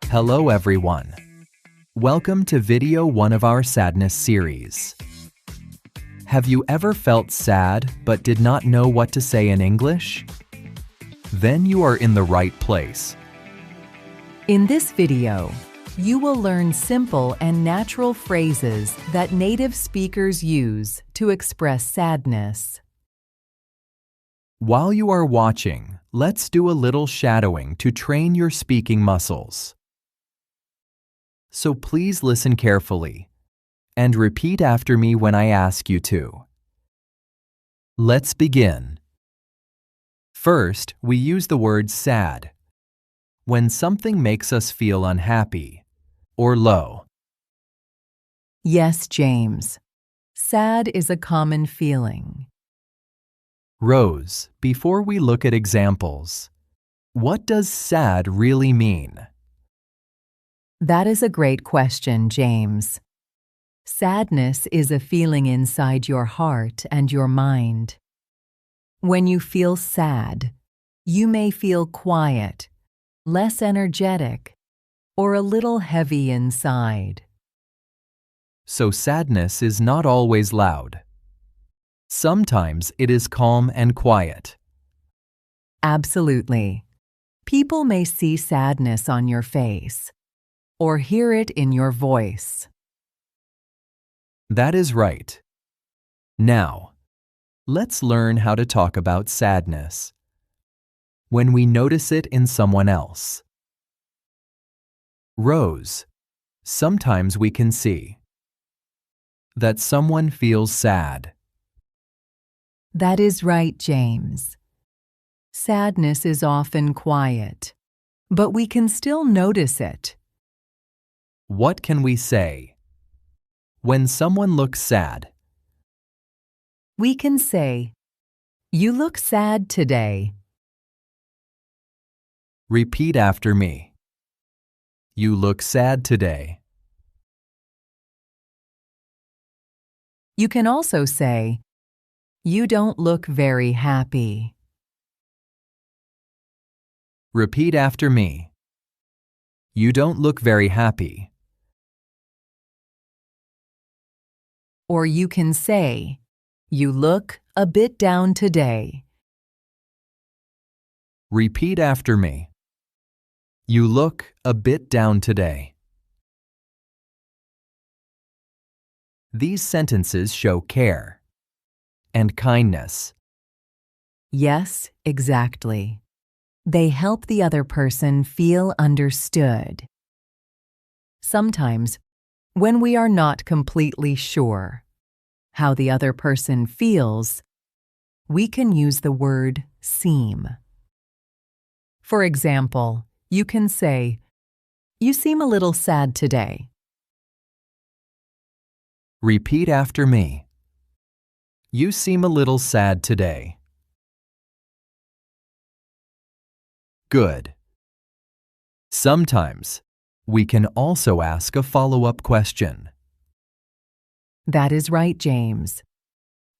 Hello everyone. Welcome to video 1 of our sadness series. Have you ever felt sad but did not know what to say in English? Then you are in the right place. In this video, you will learn simple and natural phrases that native speakers use to express sadness. While you are watching, let's do a little shadowing to train your speaking muscles. So please listen carefully and repeat after me when I ask you to. Let's begin. First, we use the word sad when something makes us feel unhappy or low. Yes, James. Sad is a common feeling. Rose, before we look at examples, what does sad really mean? That is a great question, James. Sadness is a feeling inside your heart and your mind. When you feel sad, you may feel quiet, less energetic, or a little heavy inside. So sadness is not always loud. Sometimes it is calm and quiet. Absolutely. People may see sadness on your face or hear it in your voice. That is right. Now, let's learn how to talk about sadness when we notice it in someone else. Rose, sometimes we can see that someone feels sad. That is right, James. Sadness is often quiet, but we can still notice it. What can we say when someone looks sad? We can say, "You look sad today." Repeat after me. You look sad today. You can also say, "You don't look very happy." Repeat after me. You don't look very happy. Or you can say, "You look a bit down today." Repeat after me. You look a bit down today. These sentences show care and kindness. Yes, exactly. They help the other person feel understood. Sometimes, when we are not completely sure how the other person feels, we can use the word seem. For example, you can say, "You seem a little sad today." Repeat after me. You seem a little sad today. Good. Sometimes, we can also ask a follow-up question. That is right, James.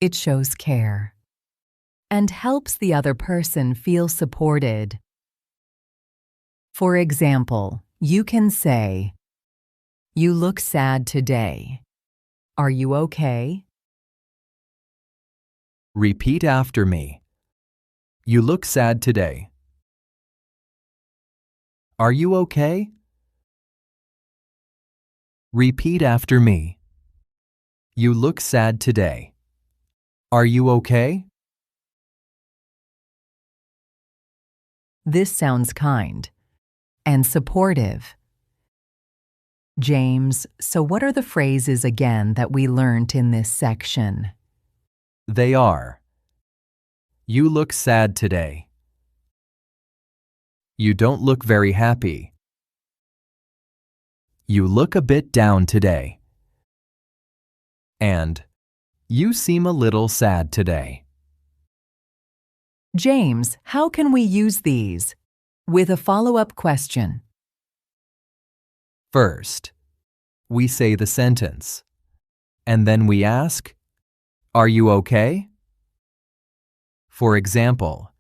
It shows care and helps the other person feel supported. For example, you can say, "You look sad today. Are you okay?" Repeat after me. You look sad today. Are you okay? Repeat after me. You look sad today. Are you okay? This sounds kind and supportive. James, so what are the phrases again that we learned in this section? They are: You look sad today. You don't look very happy. You look a bit down today. And you seem a little sad today. James, how can we use these? With a follow-up question. First, we say the sentence, and then we ask, "Are you okay?" For example,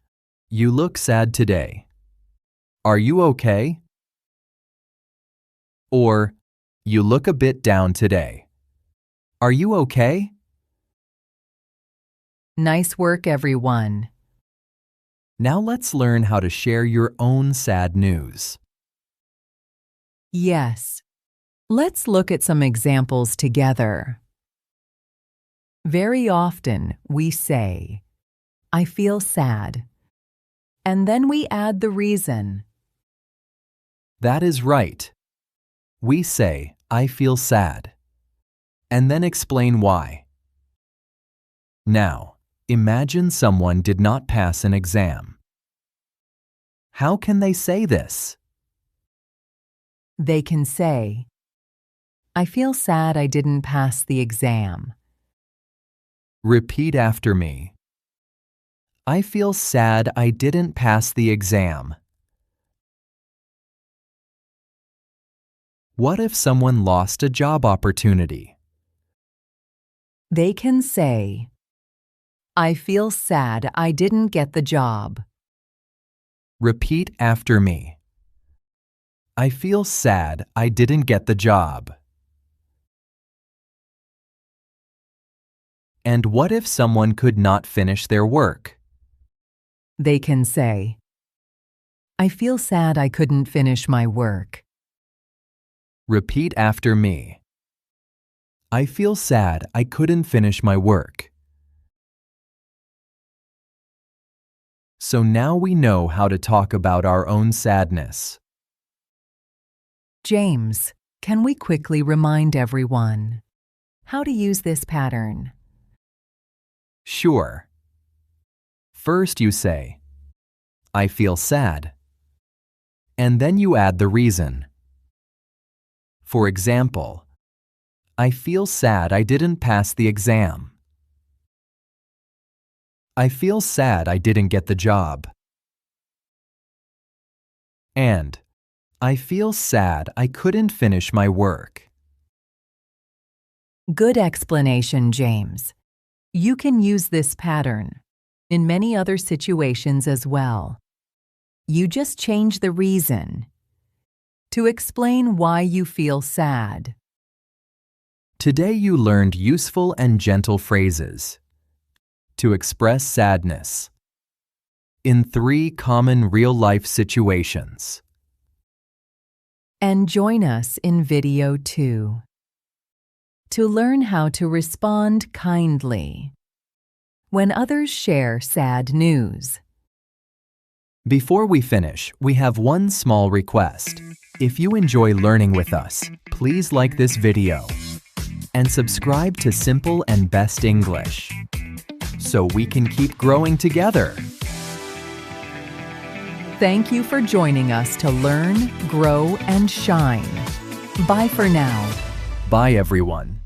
you look sad today. Are you okay? Or, you look a bit down today. Are you okay? Nice work, everyone. Now let's learn how to share your own sad news. Yes. Let's look at some examples together. Very often we say, I feel sad, and then we add the reason. That is right. We say, I feel sad, and then explain why. Now, imagine someone did not pass an exam. How can they say this? They can say, I feel sad I didn't pass the exam. Repeat after me. I feel sad I didn't pass the exam. What if someone lost a job opportunity? They can say, I feel sad I didn't get the job. Repeat after me. I feel sad I didn't get the job. And what if someone could not finish their work? They can say, I feel sad I couldn't finish my work. Repeat after me. I feel sad I couldn't finish my work. So now we know how to talk about our own sadness. James, can we quickly remind everyone how to use this pattern? Sure. First you say, I feel sad. And then you add the reason. For example, I feel sad I didn't pass the exam. I feel sad I didn't get the job. And I feel sad I couldn't finish my work. Good explanation, James. You can use this pattern in many other situations as well. You just change the reason to explain why you feel sad. Today you learned useful and gentle phrases to express sadness in 3 common real-life situations. And join us in video 2 to learn how to respond kindly when others share sad news. Before we finish, we have one small request. If you enjoy learning with us, please like this video and subscribe to Simple and Best English so we can keep growing together. Thank you for joining us to learn, grow, and shine. Bye for now. Bye, everyone.